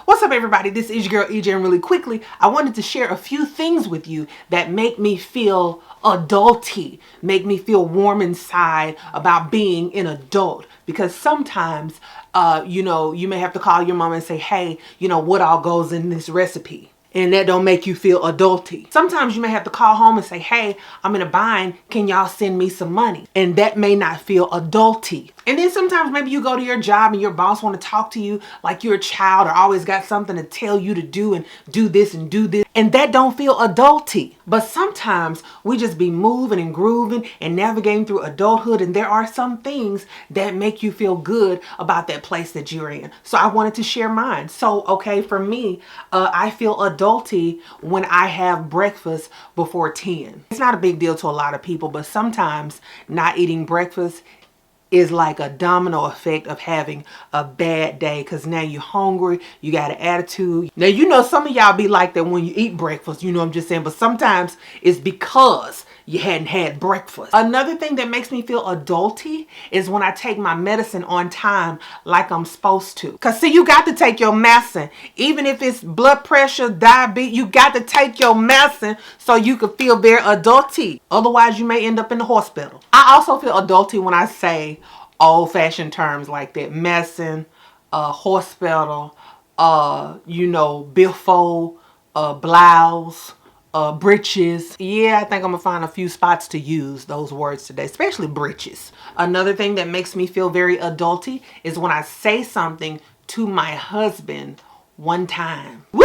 What's up, everybody? This is your girl EJ, and really quickly, I wanted to share a few things with you that make me feel adulty, make me feel warm inside about being an adult. Because sometimes, you may have to call your mom and say, hey, what all goes in this recipe? And that don't make you feel adulty. Sometimes you may have to call home and say, hey, I'm in a bind. Can y'all send me some money? And that may not feel adulty. And then sometimes maybe you go to your job and your boss want to talk to you like you're a child or always got something to tell you to do and do this and do this. And that don't feel adulty. But sometimes we just be moving and grooving and navigating through adulthood. And there are some things that make you feel good about that place that you're in. So I wanted to share mine. So, okay, for me, I feel adulty when I have breakfast before 10. It's not a big deal to a lot of people, but sometimes not eating breakfast is like a domino effect of having a bad day, because now you're hungry, you got an attitude. Now, some of y'all be like that when you eat breakfast, I'm just saying, but sometimes it's because you hadn't had breakfast. Another thing that makes me feel adulty is when I take my medicine on time like I'm supposed to. Because see, you got to take your medicine. Even if it's blood pressure, diabetes, you got to take your medicine so you can feel very adulty. Otherwise, you may end up in the hospital. I also feel adulty when I say old-fashioned terms like that. Medicine, hospital, billfold, blouse, britches. Yeah, I think I'm gonna find a few spots to use those words today, especially britches. Another thing that makes me feel very adulty is when I say something to my husband one time. Woohoo!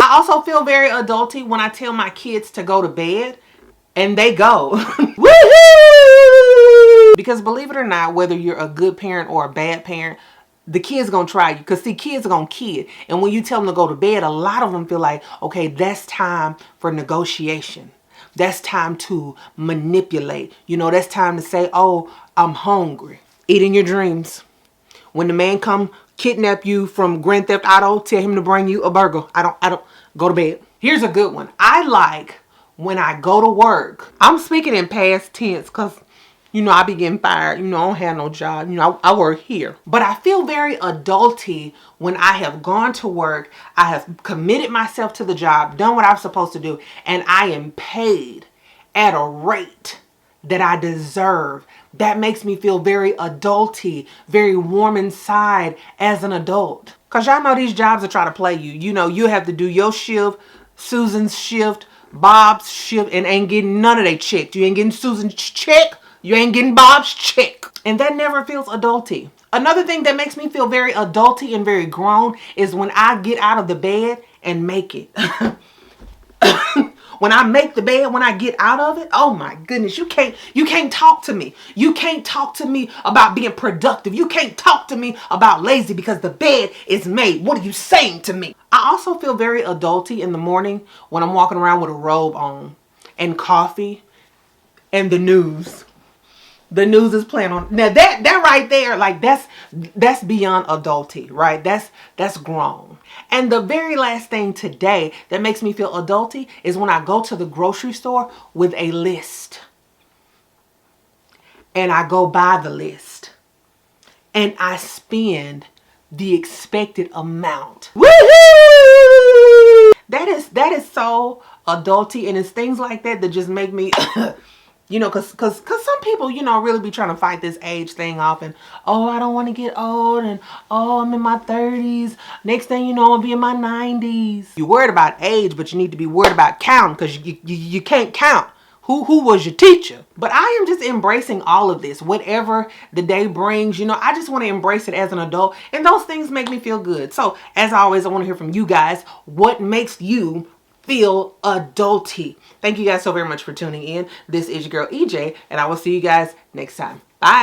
I also feel very adulty when I tell my kids to go to bed and they go. Woohoo! Because believe it or not, whether you're a good parent or a bad parent, the kids gonna try you. Because see, kids are gonna kid. And when you tell them to go to bed, a lot of them feel like, okay, that's time for negotiation. That's time to manipulate. That's time to say, oh, I'm hungry. Eat in your dreams. When the man come kidnap you from Grand Theft Auto, tell him to bring you a burger. I don't go to bed. Here's a good one. I like when I go to work. I'm speaking in past tense because I be getting fired. I don't have no job. I work here. But I feel very adulty when I have gone to work. I have committed myself to the job, done what I'm supposed to do, and I am paid at a rate that I deserve. That makes me feel very adulty, very warm inside as an adult. Because y'all know these jobs are trying to play you. You have to do your shift, Susan's shift, Bob's shift, and ain't getting none of their check. You ain't getting Susan's check. You ain't getting Bob's check. And that never feels adulty. Another thing that makes me feel very adulty and very grown is when I get out of the bed and make it. When I make the bed, when I get out of it, oh my goodness, you can't talk to me. You can't talk to me about being productive. You can't talk to me about lazy because the bed is made. What are you saying to me? I also feel very adulty in the morning when I'm walking around with a robe on and coffee and the news. The news is playing on. Now that right there, like that's beyond adulty, right? That's grown. And the very last thing today that makes me feel adulty is when I go to the grocery store with a list. And I go by the list. And I spend the expected amount. Woohoo! That is so adulty, and it's things like that that just make me because some people, really be trying to fight this age thing off and, oh, I don't want to get old and, oh, I'm in my 30s. Next thing you know, I'll be in my 90s. You're worried about age, but you need to be worried about counting because you can't count. Who was your teacher? But I am just embracing all of this. Whatever the day brings, I just want to embrace it as an adult. And those things make me feel good. So, as always, I want to hear from you guys. What makes you feel adulty? Thank you guys so very much for tuning in. This is your girl EJ, and I will see you guys next time. Bye.